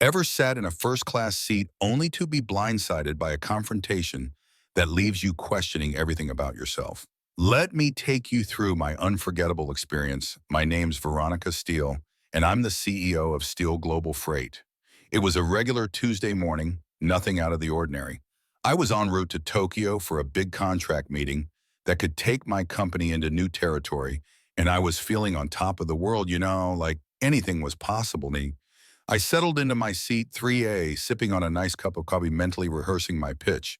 Ever sat in a first-class seat only to be blindsided by a confrontation that leaves you questioning everything about yourself? Let me take you through my unforgettable experience. My name's Veronica Steele, and I'm the CEO of Steele Global Freight. It was a regular Tuesday morning, nothing out of the ordinary. I was en route to Tokyo for a big contract meeting that could take my company into new territory, and I was feeling on top of the world, like anything was possible. I settled into my seat 3A, sipping on a nice cup of coffee, mentally rehearsing my pitch.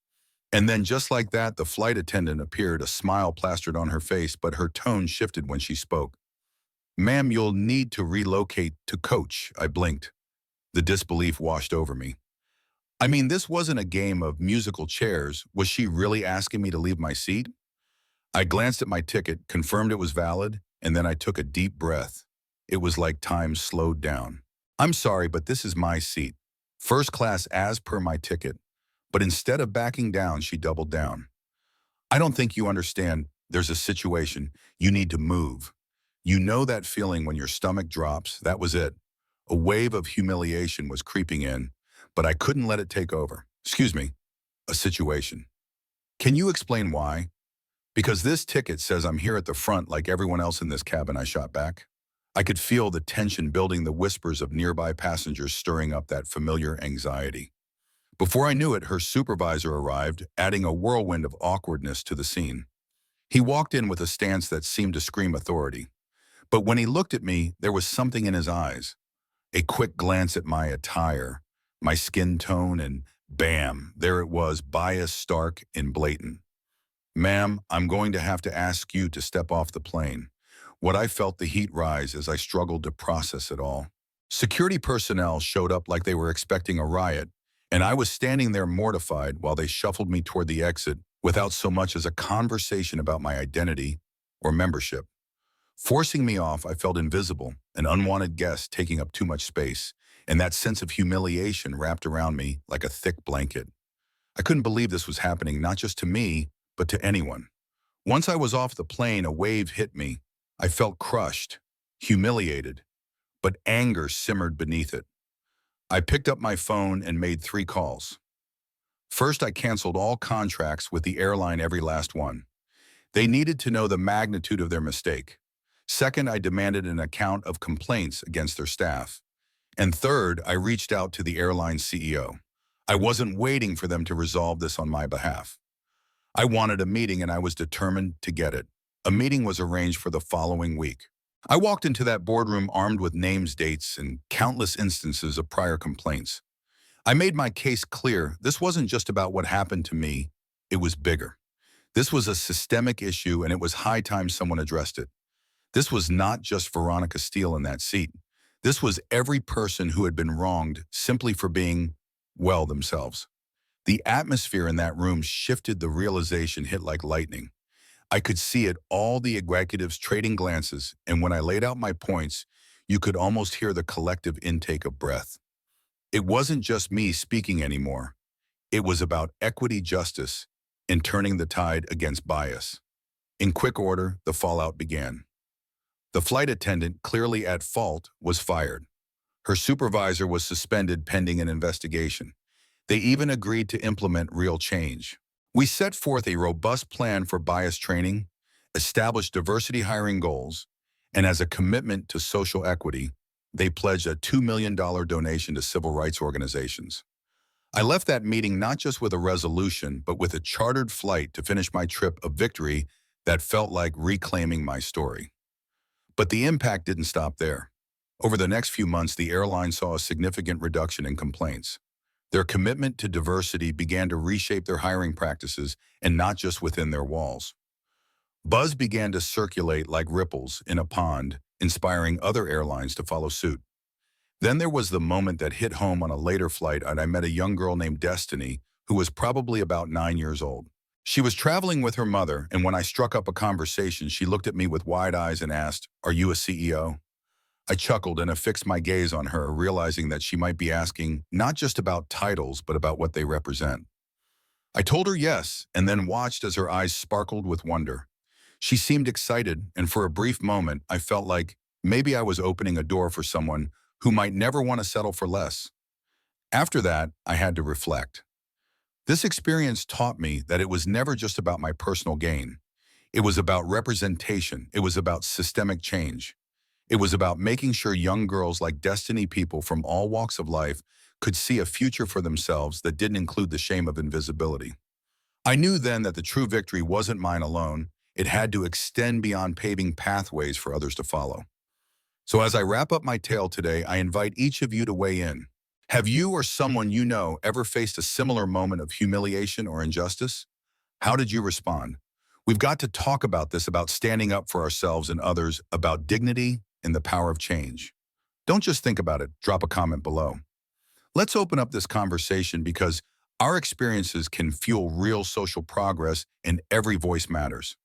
And then just like that, the flight attendant appeared, a smile plastered on her face, but her tone shifted when she spoke. "Ma'am, you'll need to relocate to coach." I blinked. The disbelief washed over me. I mean, this wasn't a game of musical chairs. Was she really asking me to leave my seat? I glanced at my ticket, confirmed it was valid, and then I took a deep breath. It was like time slowed down. "I'm sorry, but this is my seat. First class as per my ticket." But instead of backing down, she doubled down. "I don't think you understand. There's a situation. You need to move." You know that feeling when your stomach drops? That was it. A wave of humiliation was creeping in, but I couldn't let it take over. "Excuse me, a situation. Can you explain why?" "Because this ticket says I'm here at the front like everyone else in this cabin," I shot back. I could feel the tension building, the whispers of nearby passengers stirring up that familiar anxiety. Before I knew it, her supervisor arrived, adding a whirlwind of awkwardness to the scene. He walked in with a stance that seemed to scream authority. But when he looked at me, there was something in his eyes. A quick glance at my attire, my skin tone, and bam, there it was, bias stark and blatant. "Ma'am, I'm going to have to ask you to step off the plane." What I felt the heat rise as I struggled to process it all. Security personnel showed up like they were expecting a riot, and I was standing there mortified while they shuffled me toward the exit without so much as a conversation about my identity or membership. Forcing me off, I felt invisible, an unwanted guest taking up too much space, and that sense of humiliation wrapped around me like a thick blanket. I couldn't believe this was happening, not just to me, but to anyone. Once I was off the plane, a wave hit me. I felt crushed, humiliated, but anger simmered beneath it. I picked up my phone and made 3 calls. First, I canceled all contracts with the airline, every last one. They needed to know the magnitude of their mistake. Second, I demanded an account of complaints against their staff. And third, I reached out to the airline CEO. I wasn't waiting for them to resolve this on my behalf. I wanted a meeting, and I was determined to get it. A meeting was arranged for the following week. I walked into that boardroom armed with names, dates, and countless instances of prior complaints. I made my case clear. This wasn't just about what happened to me. It was bigger. This was a systemic issue, and it was high time someone addressed it. This was not just Veronica Steele in that seat. This was every person who had been wronged simply for being, well, themselves. The atmosphere in that room shifted. The realization hit like lightning. I could see it, all the executives trading glances, and when I laid out my points, you could almost hear the collective intake of breath. It wasn't just me speaking anymore. It was about equity, justice, and turning the tide against bias. In quick order, the fallout began. The flight attendant, clearly at fault, was fired. Her supervisor was suspended pending an investigation. They even agreed to implement real change. We set forth a robust plan for bias training, established diversity hiring goals, and as a commitment to social equity, they pledged a $2 million donation to civil rights organizations. I left that meeting not just with a resolution, but with a chartered flight to finish my trip, a victory that felt like reclaiming my story. But the impact didn't stop there. Over the next few months, the airline saw a significant reduction in complaints. Their commitment to diversity began to reshape their hiring practices, and not just within their walls. Buzz began to circulate like ripples in a pond, inspiring other airlines to follow suit. Then there was the moment that hit home on a later flight, and I met a young girl named Destiny, who was probably about 9 years old. She was traveling with her mother, and when I struck up a conversation, she looked at me with wide eyes and asked, "Are you a CEO?" I chuckled and affixed my gaze on her, realizing that she might be asking not just about titles, but about what they represent. I told her yes, and then watched as her eyes sparkled with wonder. She seemed excited, and for a brief moment, I felt like maybe I was opening a door for someone who might never want to settle for less. After that, I had to reflect. This experience taught me that it was never just about my personal gain. It was about representation. It was about systemic change. It was about making sure young girls like Destiny people from all walks of life could see a future for themselves that didn't include the shame of invisibility. I knew then that the true victory wasn't mine alone. It had to extend beyond paving pathways for others to follow. So as I wrap up my tale today, I invite each of you to weigh in. Have you or someone you know ever faced a similar moment of humiliation or injustice? How did you respond? We've got to talk about this, about standing up for ourselves and others, about dignity and the power of change. Don't just think about it, drop a comment below. Let's open up this conversation because our experiences can fuel real social progress and every voice matters.